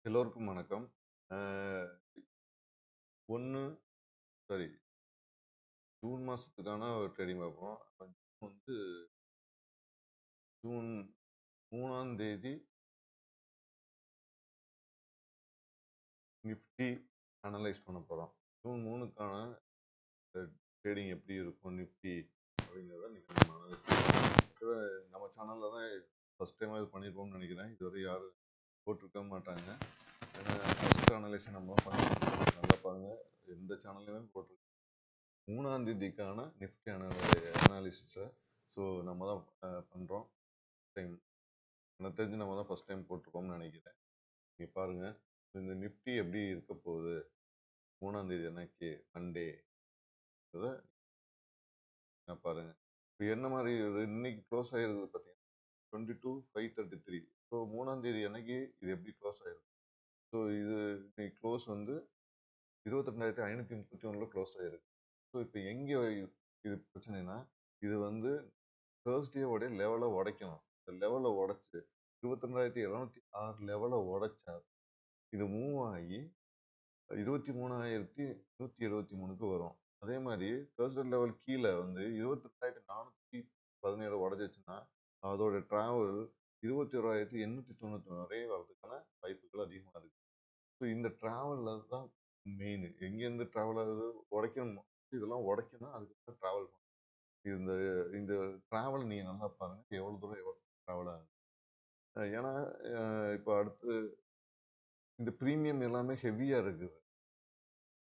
எல்லோருக்கும் வணக்கம். அ 1 sorry June மாசத்துக்கான ஒரு ட்ரேடிங் பார்ப்போம். வந்து ஜூன் 3ஆம் தேதி நிஃப்டி அனலைஸ் பண்ண போறோம். ஜூன் 3க்கான ட்ரேடிங் எப்படி இருக்கும் நிஃப்டி அப்படிங்கிறத இன்னைக்கு நம்ம அனலைஸ் பண்ணலாம். நம்ம சேனல்ல தான் ஃபர்ஸ்ட் டைமா இது பண்ணியிருப்போம்னு நினைக்கிறேன். இதுவரை யாரும் போட்டிருக்க மாட்டாங்க. ஏன்னா ஃபர்ஸ்ட் அனலைஸ் நம்ம பண்ணிருக்கோம். நல்லா பாருங்க, எந்த சேனல்லையுமே போட்டிருக்கோம். 3ஆம் தேதிக்கான நிஃப்டி அனாலிசிஸை நம்ம தான் பண்ணுறோம். டைம் எனக்கு தெரிஞ்சு நம்ம தான் ஃபர்ஸ்ட் டைம் போட்டிருக்கோம்னு நினைக்கிறேன். நீங்கள் பாருங்கள், இந்த நிஃப்டி எப்படி இருக்க போகுது 3ஆம் தேதி அன்னைக்கு மண்டே பாருங்கள். இப்போ என்ன மாதிரி இன்னைக்கு க்ளோஸ் ஆகிருக்குது பார்த்தீங்கன்னா 22,533. ஸோ 3ஆம் தேதி அன்னைக்கு இது எப்படி க்ளோஸ் ஆகிருக்கு? ஸோ இது இன்னைக்கு க்ளோஸ் வந்து 22,531 க்ளோஸ் ஆகிருக்கு. ஸோ இப்போ எங்கே இது பிரச்சனைனா, இது வந்து தேர்ஸ்டேவோடைய லெவலை உடைக்கணும். இந்த லெவலை உடைச்சு 22,706 லெவலை உடைச்சா இது மூவ் ஆகி 23,173க்கு வரும். அதே மாதிரி தேர்ஸ்டே லெவல் கீழே வந்து 22,417 உடச்சிச்சுன்னா அதோட டிராவல் 21,891 வரை வரதுக்கான வாய்ப்புகள் அதிகமாக இருக்கு. ஸோ இந்த டிராவலில் தான் மெயின். எங்கேருந்து டிராவல் ஆகுது? உடைக்கணும். இதெல்லாம் உடைக்கணும், அதுக்கப்புறம் டிராவல் பண்ணணும். இந்த இந்த டிராவல் நீங்கள் நல்லா பாருங்கள், எவ்வளோ தூரம் எவ்வளோ டிராவல் ஆகுது. ஏன்னா இப்போ அடுத்து இந்த ப்ரீமியம் எல்லாமே ஹெவியாக இருக்குது.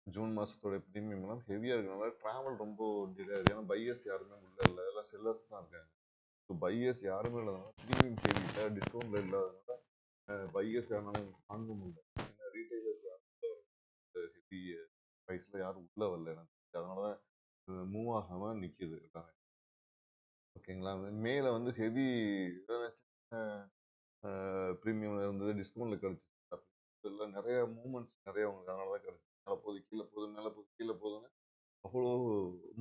ஜூன் மாதத்தோட ப்ரீமியம் எல்லாம் ஹெவியாக இருக்கிறதுனால டிராவல் ரொம்ப டிலே ஆகுது. ஏன்னா பையர்ஸ் யாருமே உள்ள இல்லை, எல்லாம் செல்லர்ஸ் தான் இருக்காங்க. ஸோ பையர்ஸ் யாருமே இல்லாதனால ப்ரீமியம் ஹெவியில் டிஸ்கவுண்ட்டில் இல்லாதனால பையர்ஸ் யாருனாலும் வாங்க முடியல. ஏன்னா ரீட்டைலர்ஸ் ஹெவி ப்ரைஸில் யாரும் உள்ள வரல எனக்கு. அதனால தான் மூவ் ஆகாமல் நிற்கிது எல்லாமே. ஓகேங்களா? மேலே வந்து ஹெவி ப்ரீமியமில் இருந்தது டிஸ்கவுண்ட்டில் கிடச்சிச்சு. இதில் நிறைய மூமெண்ட்ஸ் நிறைய உங்களுக்கு அதனால தான் கிடச்சிச்சு. மேலே போகுது, கீழே போகுது, மேலே போகுது, கீழே போகுதுன்னு அவ்வளோ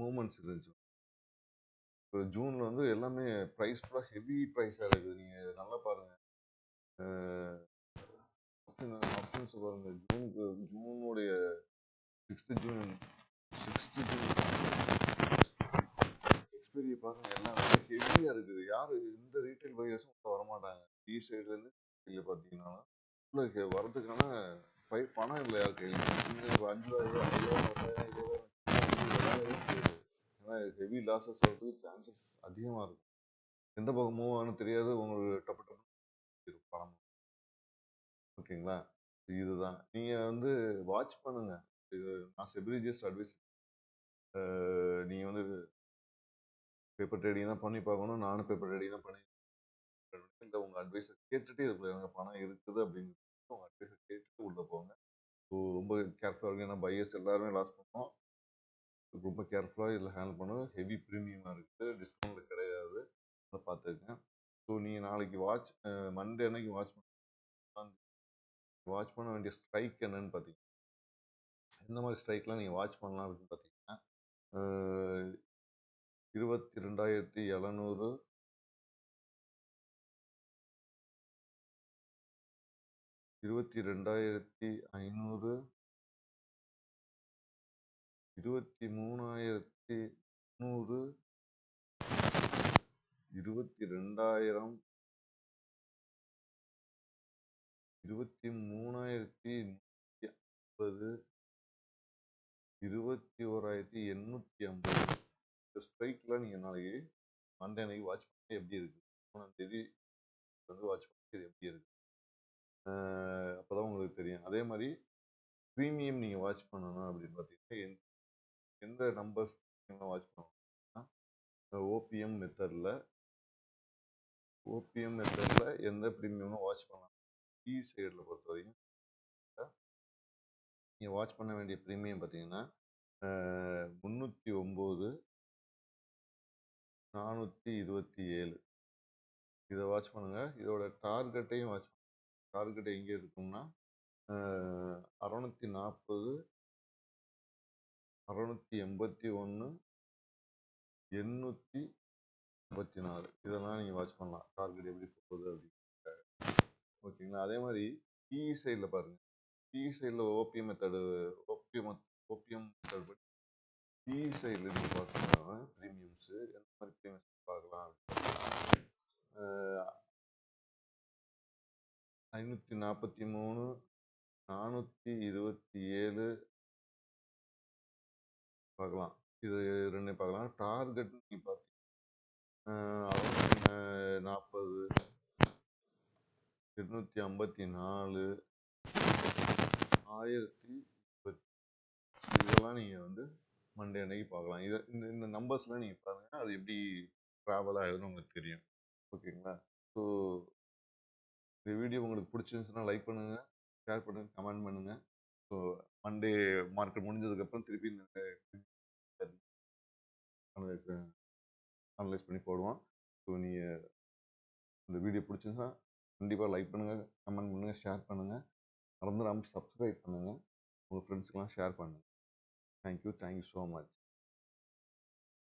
மூமெண்ட்ஸ் இருந்துச்சு. இப்போ ஜூனில் வந்து எல்லாமே ப்ரைஸ் ஃபுல்லாக ஹெவி ப்ரைஸாக இருக்குது. நீங்கள் நல்லா பாருங்கள், ஆப்ஷன்ஸ் பாருங்கள். ஜூனுடைய 6th ஜூன் எக்ஸ்பீரி பாருங்கள், எல்லாமே ஹெவியாக இருக்குது. யார் இந்த ரீட்டைல் பையர்ஸும் வரமாட்டாங்க. டி சைட்லேருந்து இல்லை பார்த்தீங்கன்னா உள்ள வரதுக்கான பணம் இல்லை யார் கையில். 5,000, 5,000, 10,000, 20,000 ஏன்னா ஹெவி லாஸஸ் வரதுக்கு சான்சஸ் அதிகமாக இருக்கும். எந்த பக்கம் மூவ் ஆகணும் தெரியாது, உங்களுக்கு டப்பு டப்பு பணம். ஓகேங்களா? இதுதான் நீங்கள் வந்து வாட்ச் பண்ணுங்க. இது நான் செபிலிஜியஸ்ட் அட்வைஸ். நீங்கள் வந்து பேப்பர் ட்ரேடிங் தான் பண்ணி பார்க்கணும். நானும் பேப்பர் ட்ரேடிங் தான் பண்ணி இல்லை, உங்கள் அட்வைஸை கேட்டுட்டு இதுக்குள்ள எனக்கு பணம் இருக்குது அப்படின்னு உங்கள் அட்வைஸை கேட்டுட்டு உள்ளே போங்க. ஸோ ரொம்ப கேர்ஃபுல்லாக இருக்கும். ஏன்னா பையர்ஸ் எல்லாருமே லாஸ் பண்ணோம். ரொம்ப கேர்ஃபுல்லாக இதில் ஹேண்டில் பண்ணுங்க. ஹெவி ப்ரீமியமாக இருக்குது, டிஸ்கவுண்ட்டில் கிடையாது. அதை பார்த்துக்கங்க. ஸோ நீங்கள் நாளைக்கு மண்டே அன்னைக்கு வாட்ச் பண்ண வேண்டிய ஸ்ட்ரைக் என்னன்னு பார்த்தீங்கன்னா, எந்த மாதிரி ஸ்ட்ரைக்லாம் நீங்கள் வாட்ச் பண்ணலாம் அப்படின்னு பார்த்தீங்கன்னா, 22,700, 22,500, 23,800, 22,000, 23,150, 21,850 இந்த ஸ்ட்ரைக்லாம் நீங்கள் நாளைக்கு மண்டே அன்னைக்கு வாட்ச் பண்ணி எப்படி இருக்குது, 3ஆம் தேதி வந்து வாட்ச் பண்ணி எப்படி இருக்குது, அப்போ தான் உங்களுக்கு தெரியும். அதே மாதிரி ப்ரீமியம் நீங்கள் வாட்ச் பண்ணணும் அப்படின்னு பார்த்தீங்கன்னா, எந்த நம்பர்ஸ் வாட்ச் பண்ணணும்னா ஓபிஎம் மெத்தடில் எந்த ப்ரீமியமும் வாட்ச் பண்ணலாம். டி சைடில் பொறுத்த வரைக்கும் நீங்கள் வாட்ச் பண்ண வேண்டிய ப்ரீமியம் பார்த்தீங்கன்னா 309, 427 இதை வாட்ச் பண்ணுங்கள். இதோட டார்கெட்டையும் வாட்ச் பண்ணுங்கள். டார்கெட் எங்கே இருக்கும்னா 640, 681, 854 இதெல்லாம் நீங்கள் வாட்ச் பண்ணலாம். டார்கெட் எப்படி போகுது அப்படின்னு. ஓகேங்களா? அதே மாதிரி PE சைடுல பாருங்க. PE சைடுல OPM method OPM OPM method படி PE சைடுல நீங்க பார்த்தீங்கன்னா பிரீமியம்ஸ் எந்த மாதிரி பிரீமியம்ஸ் பார்க்கலாம். 543, 427 பார்க்கலாம். இது 2 பார்க்கலாம். டார்கெட் நீங்க பார்த்தீங்கன்னா 40, 854, 1020 இதெல்லாம் நீங்க வந்து மண்டே அன்னைக்கு பார்க்கலாம். இதை இந்த நம்பர்ஸ்லாம் நீங்க பாருங்க, அது எப்படி ட்ராவல் ஆகுதுன்னு உங்களுக்கு தெரியும். ஓகேங்களா? ஸோ இந்த வீடியோ உங்களுக்கு பிடிச்சிருந்துச்சுன்னா லைக் பண்ணுங்க, ஷேர் பண்ணுங்க, கமெண்ட் பண்ணுங்க. ஸோ மண்டே மார்க்கெட் முடிஞ்சதுக்கப்புறம் திருப்பி அனலைஸ் பண்ணி போடுவோம். ஸோ நீங்கள் இந்த வீடியோ பிடிச்சிருந்துச்சுன்னா கண்டிப்பாக லைக் பண்ணுங்கள், கமெண்ட் பண்ணுங்கள், ஷேர் பண்ணுங்கள். மறந்துடாமல் சப்ஸ்கிரைப் பண்ணுங்கள். உங்கள் ஃப்ரெண்ட்ஸ்க்கெலாம் ஷேர் பண்ணுங்கள். Thank you so much.